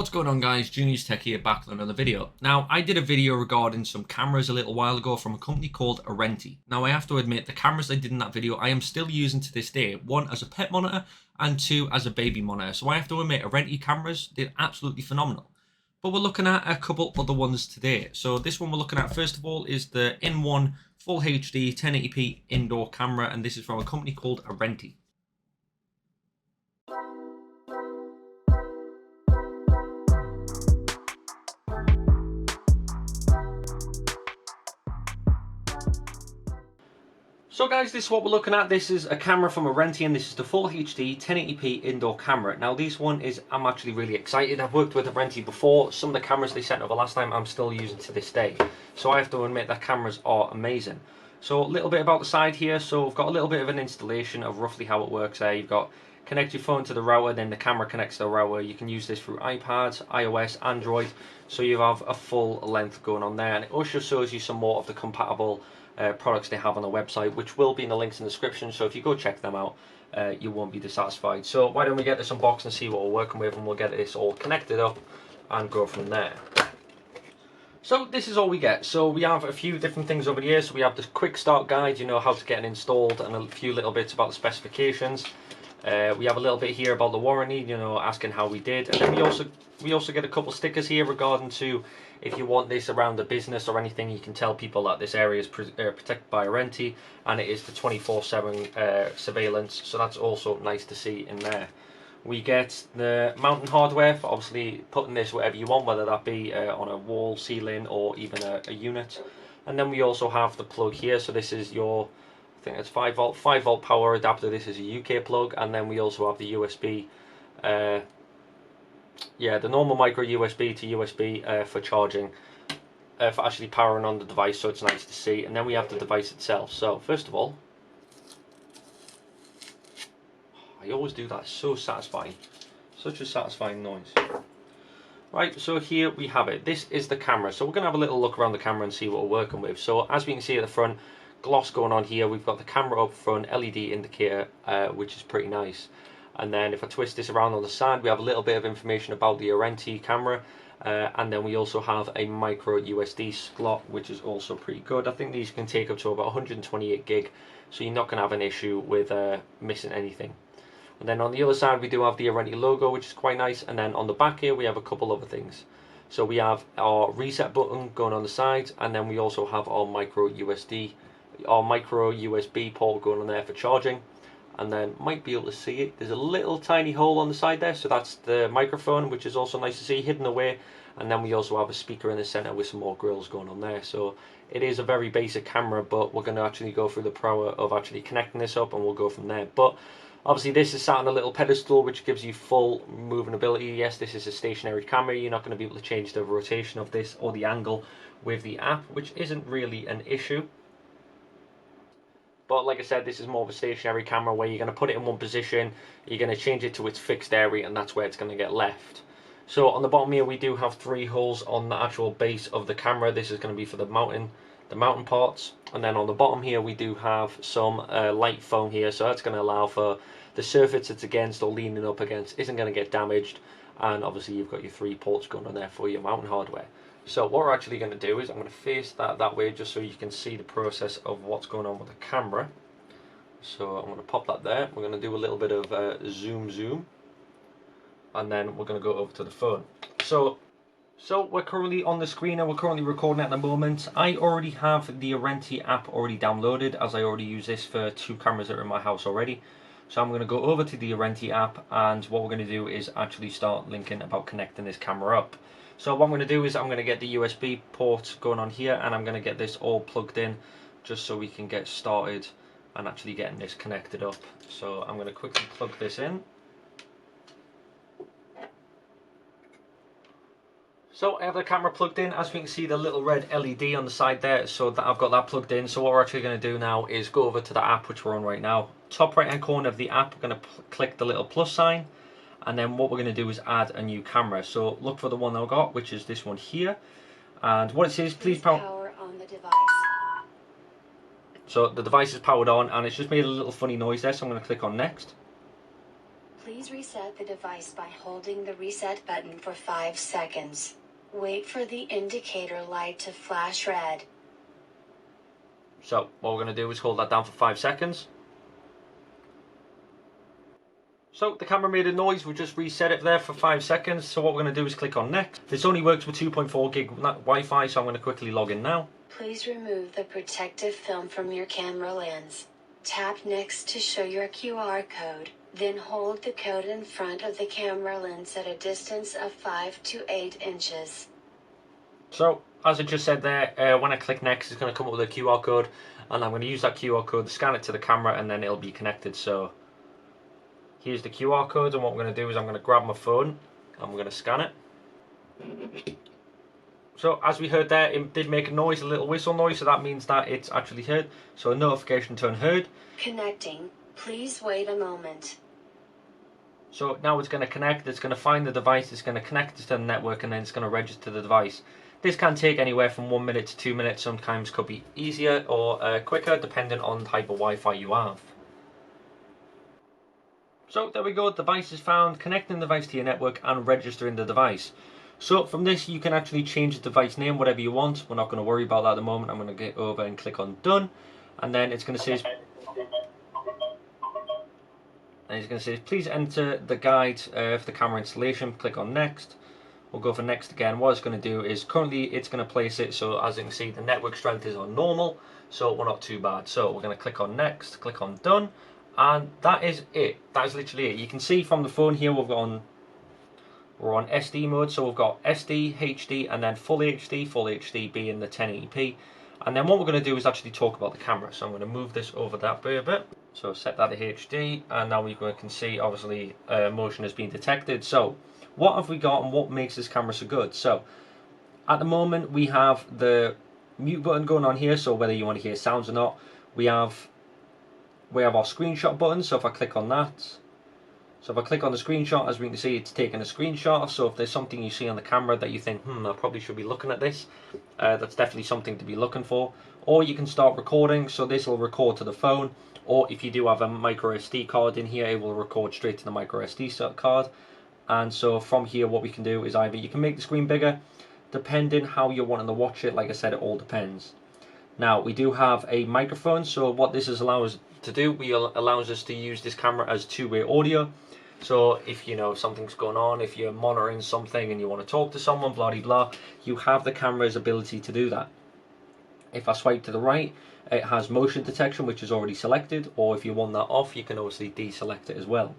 What's going on, guys? Junior's Tech here, back with another video. Now, I did a video regarding some cameras a little while ago from a company called ARENTI. Now, I have to admit, the cameras I did in that video, I am still using to this day. One as a pet monitor and two as a baby monitor. So I have to admit, ARENTI cameras did absolutely phenomenal. But we're looking at a couple other ones today. So this one we're looking at, first of all, is the IN1 Full HD 1080p indoor camera, and this is from a company called ARENTI. So guys, this is what we're looking at. This is a camera from ARENTI, and this is the Full HD 1080p indoor camera. Now this one is, I'm actually really excited. I've worked with ARENTI before. Some of the cameras they sent over last time I'm still using to this day. So I have to admit that cameras are amazing. So a little bit about the side here. So we've got a little bit of an installation of roughly how it works there. You've got connect your phone to the router, then the camera connects to the router. You can use this through iPads, iOS, Android. So you have a full length going on there, and it also shows you some more of the compatible products they have on the website, which will be in the links in the description. So if you go check them out, you won't be dissatisfied. So why don't we get this unboxed and see what we're working with, and we'll get this all connected up and go from there. So this is all we get. So we have a few different things over here. So we have this quick start guide, you know, how to get it installed, and a few little bits about the specifications. We have a little bit here about the warranty, you know, asking how we did, and then we also get a couple stickers here regarding to if you want this around the business or anything, you can tell people that this area is protected by ARENTI, and it is the 24/7 surveillance. So that's also nice to see in there. We get the mounting hardware for obviously putting this wherever you want, whether that be on a wall, ceiling, or even a unit. And then we also have the plug here. So this is your, I think it's 5 volt power adapter. This is a UK plug, and then we also have the USB, the normal micro USB to USB for charging, for actually powering on the device. So it's nice to see. And then we have the device itself. So first of all, I always do that. It's so satisfying, such a satisfying noise. Right, so here we have it. This is the camera. So we're gonna have a little look around the camera and see what we're working with. So as we can see at the front, gloss going on here. We've got the camera up front, LED indicator, which is pretty nice. And then if I twist this around on the side, we have a little bit of information about the ARENTI camera, and then we also have a micro USB slot, which is also pretty good. I think these can take up to about 128 gig, so you're not going to have an issue with missing anything. And then on the other side, we do have the ARENTI logo, which is quite nice. And then on the back here, we have a couple other things. So we have our reset button going on the side, and then we also have our micro USB port going on there for charging. And then might be able to see it, there's a little tiny hole on the side there, so that's the microphone, which is also nice to see hidden away. And then we also have a speaker in the center with some more grills going on there. So it is a very basic camera, but we're going to actually go through the power of actually connecting this up, and we'll go from there. But obviously this is sat on a little pedestal, which gives you full moving ability. Yes, this is a stationary camera. You're not going to be able to change the rotation of this or the angle with the app, which isn't really an issue. But like I said, this is more of a stationary camera where you're going to put it in one position, you're going to change it to its fixed area, and that's where it's going to get left. So on the bottom here, we do have 3 holes on the actual base of the camera. This is going to be for the mounting parts. And then on the bottom here, we do have some light foam here. So that's going to allow for the surface it's against or leaning up against isn't going to get damaged. And obviously you've got your 3 ports going on there for your mounting hardware. So what we're actually going to do is I'm going to face that way just so you can see the process of what's going on with the camera. So I'm going to pop that there. We're going to do a little bit of zoom, and then we're going to go over to the phone. So we're currently on the screen and we're currently recording at the moment. I already have the ARENTI app already downloaded, as I already use this for 2 cameras that are in my house already. So I'm going to go over to the ARENTI app, and what we're going to do is actually start linking about connecting this camera up. So what I'm going to do is I'm going to get the USB port going on here, and I'm going to get this all plugged in just so we can get started and actually getting this connected up. So I'm going to quickly plug this in. So I have the camera plugged in. As we can see, the little red LED on the side there, so that I've got that plugged in. So what we're actually going to do now is go over to the app, which we're on right now. Top right hand corner of the app, we're going to click the little plus sign. And then what we're going to do is add a new camera. So look for the one that I've got, which is this one here. And what it says, please power on the device. So the device is powered on, and it's just made a little funny noise there. So I'm going to click on next. Please reset the device by holding the reset button for 5 seconds. Wait for the indicator light to flash red. So what we're going to do is hold that down for 5 seconds. So the camera made a noise, we just reset it there for 5 seconds. So what we're going to do is click on next. This only works with 2.4 gig Wi-Fi, so I'm going to quickly log in now. Please remove the protective film from your camera lens. Tap next to show your QR code. Then hold the code in front of the camera lens at a distance of 5 to 8 inches. So, as I just said there, when I click next, it's going to come up with a QR code, and I'm going to use that QR code to scan it to the camera, and then it'll be connected. So, here's the QR code, and what we're going to do is I'm going to grab my phone, and we're going to scan it. So, as we heard there, it did make a noise, a little whistle noise, so that means that it's actually heard. So, a notification tone heard. Connecting. Please wait a moment. So now it's going to connect, it's going to find the device, it's going to connect it to the network, and then it's going to register the device. This can take anywhere from 1 minute to 2 minutes, sometimes could be easier or quicker depending on the type of Wi-Fi you have. So there we go, device is found, connecting the device to your network and registering the device. So from this you can actually change the device name, whatever you want. We're not going to worry about that at the moment. I'm going to get over and click on done, and then it's going to say... And it's going to say, please enter the guide for the camera installation. Click on next. We'll go for next again. What it's going to do is currently it's going to place it so as you can see the network strength is on normal, so we're not too bad. So we're going to click on next, click on done, and that is it. That is literally it. You can see from the phone here we're on SD mode, so we've got SD, HD, and then full HD being the 1080p. And then what we're going to do is actually talk about the camera. So I'm going to move this over that way a bit. So set that to HD, and now we can see obviously motion has been detected. So what have we got and what makes this camera so good? So at the moment we have the mute button going on here, so whether you want to hear sounds or not. We have our screenshot button, so if I click on that, so if I click on the screenshot, as we can see it's taking a screenshot. So if there's something you see on the camera that you think, I probably should be looking at this, that's definitely something to be looking for. Or you can start recording, so this will record to the phone. Or if you do have a micro SD card in here, it will record straight to the micro SD card. And so from here what we can do is either you can make the screen bigger, depending how you're wanting to watch it. Like I said, it all depends. Now we do have a microphone, so what this is allows us to do, allows us to use this camera as two-way audio. So if you know something's going on, if you're monitoring something and you want to talk to someone, blah blah blah, you have the camera's ability to do that. If I swipe to the right, it has motion detection, which is already selected, or if you want that off, you can obviously deselect it as well.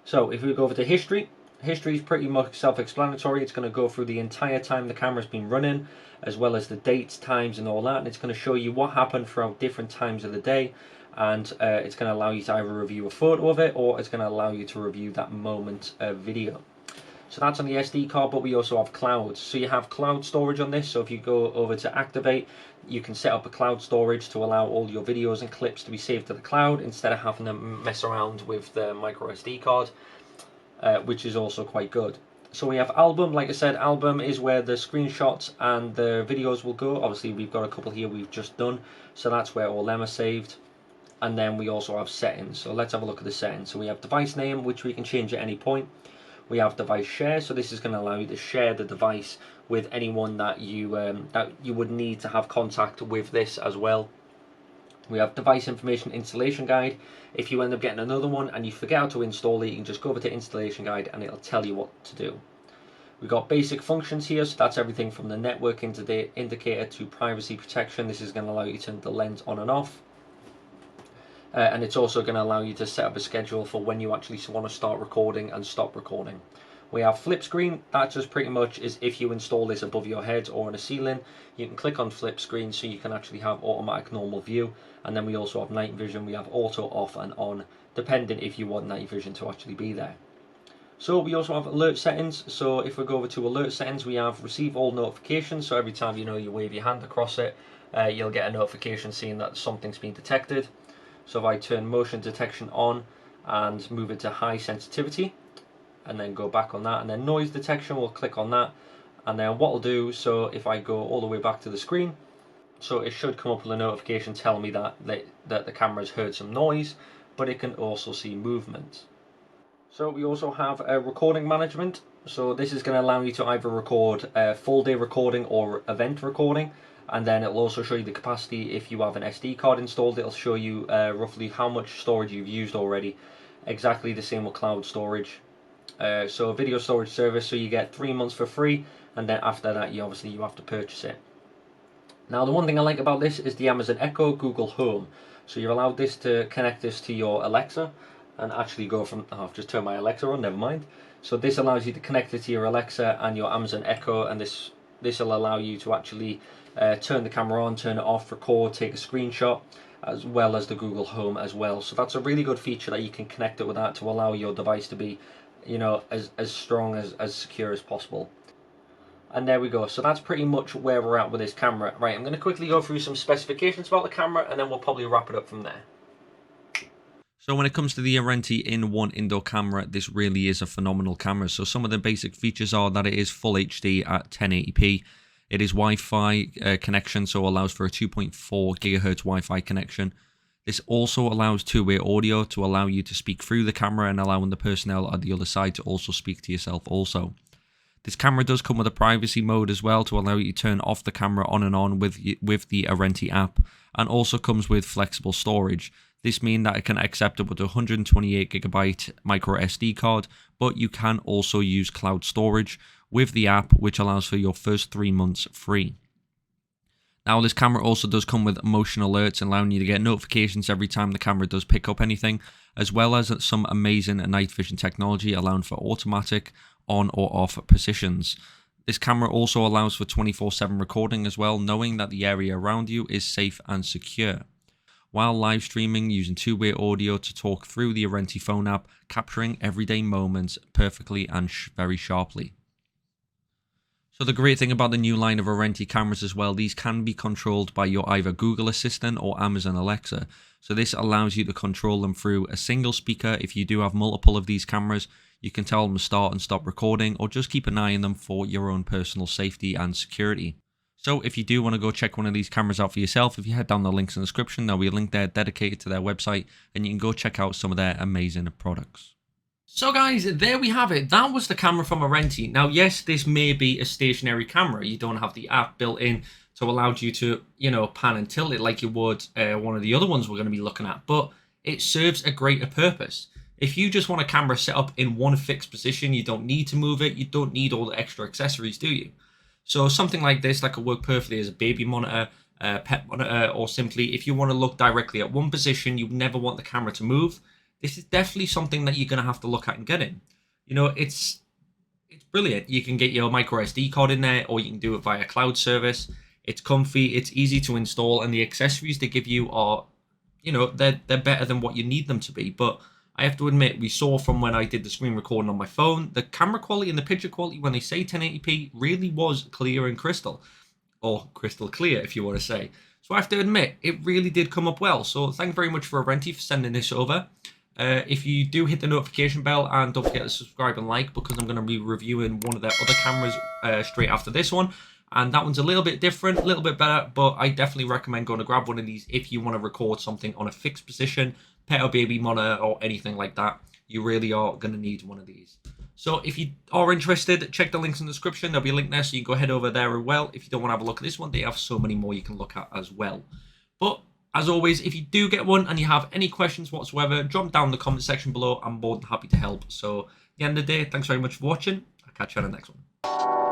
So if we go over to history, history is pretty much self-explanatory. It's going to go through the entire time the camera's been running, as well as the dates, times and all that, and it's going to show you what happened throughout different times of the day, and it's going to allow you to either review a photo of it, or it's going to allow you to review that moment video. So that's on the SD card, but we also have clouds. So you have cloud storage on this, so if you go over to activate, you can set up a cloud storage to allow all your videos and clips to be saved to the cloud instead of having to mess around with the micro SD card, which is also quite good. So we have album. Like I said, album is where the screenshots and the videos will go. Obviously we've got a couple here we've just done, so that's where all them are saved. And then we also have settings. So let's have a look at the settings. So we have device name, which we can change at any point. We have device share, so this is going to allow you to share the device with anyone that you would need to have contact with this as well. We have device information installation guide. If you end up getting another one and you forget how to install it, you can just go over to installation guide and it'll tell you what to do. We've got basic functions here, so that's everything from the network indicator to privacy protection. This is going to allow you to turn the lens on and off. And it's also going to allow you to set up a schedule for when you actually want to start recording and stop recording. We have flip screen. That just pretty much is if you install this above your head or on a ceiling, you can click on flip screen so you can actually have automatic normal view. And then we also have night vision. We have auto off and on, depending if you want night vision to actually be there. So we also have alert settings. So if we go over to alert settings, we have receive all notifications. So every time you wave your hand across it, you'll get a notification saying that something's been detected. So if I turn motion detection on and move it to high sensitivity, and then go back on that, and then noise detection, we'll click on that, and then what I'll do, so if I go all the way back to the screen, so it should come up with a notification telling me that the camera's heard some noise, but it can also see movement. So we also have recording management. So this is going to allow you to either record full day recording or event recording, and then it'll also show you the capacity. If you have an SD card installed, it'll show you roughly how much storage you've used already. Exactly the same with cloud storage. So a video storage service, so you get 3 months for free, and then after that you have to purchase it. Now the one thing I like about this is the Amazon Echo Google Home. So you're allowed this to connect this to your Alexa and actually go from, oh, I've just turned my Alexa on, never mind. So this allows you to connect it to your Alexa and your Amazon Echo, and this will allow you to actually turn the camera on, turn it off, record, take a screenshot, as well as the Google Home as well. So that's a really good feature that you can connect it with that to allow your device to be, you know, as strong, as secure as possible. And there we go. So that's pretty much where we're at with this camera. Right, I'm going to quickly go through some specifications about the camera, and then we'll probably wrap it up from there. So when it comes to the ARENTI in1 indoor camera, this really is a phenomenal camera. So some of the basic features are that it is full HD at 1080p. It is Wi-Fi connection, so allows for a 2.4 gigahertz Wi-Fi connection. This also allows two-way audio to allow you to speak through the camera and allowing the personnel on the other side to also speak to yourself also. This camera does come with a privacy mode as well to allow you to turn off the camera on and on with the ARENTI app, and also comes with flexible storage. This means that it can accept up to 128GB micro SD card, but you can also use cloud storage with the app, which allows for your first 3 months free. Now this camera also does come with motion alerts, allowing you to get notifications every time the camera does pick up anything, as well as some amazing night vision technology allowing for automatic on or off positions. This camera also allows for 24/7 recording as well, knowing that the area around you is safe and secure, while live streaming using two-way audio to talk through the ARENTI phone app, capturing everyday moments perfectly and very sharply. So the great thing about the new line of ARENTI cameras as well, these can be controlled by your either Google Assistant or Amazon Alexa. So this allows you to control them through a single speaker. If you do have multiple of these cameras, you can tell them to start and stop recording, or just keep an eye on them for your own personal safety and security. So if you do want to go check one of these cameras out for yourself, if you head down the links in the description, there'll be a link there dedicated to their website, and you can go check out some of their amazing products. So guys, there we have it. That was the camera from ARENTI. Now, yes, this may be a stationary camera. You don't have the app built in to allow you to, you know, pan and tilt it like you would one of the other ones we're going to be looking at, but it serves a greater purpose. If you just want a camera set up in one fixed position, you don't need to move it. You don't need all the extra accessories, do you? So something like this that could work perfectly as a baby monitor, pet monitor, or simply if you want to look directly at one position, you never want the camera to move. This is definitely something that you're going to have to look at and get in. You know, it's brilliant. You can get your micro SD card in there, or you can do it via cloud service. It's comfy, it's easy to install, and the accessories they give you are, you know, they're better than what you need them to be. But I have to admit, we saw from when I did the screen recording on my phone, the camera quality and the picture quality, when they say 1080p, really was clear and crystal. Or crystal clear, if you want to say. So I have to admit, it really did come up well. So thank you very much for ARENTI for sending this over. If you do hit the notification bell, and don't forget to subscribe and like, because I'm going to be reviewing one of their other cameras straight after this one. And that one's a little bit different, a little bit better, but I definitely recommend going to grab one of these if you want to record something on a fixed position, pet or baby monitor, or anything like that. You really are going to need one of these. So if you are interested, check the links in the description. There'll be a link there, so you can go head over there as well. If you don't want to have a look at this one, they have so many more you can look at as well. But as always, if you do get one and you have any questions whatsoever, drop down in the comment section below. I'm more than happy to help. So at the end of the day, thanks very much for watching. I'll catch you on the next one.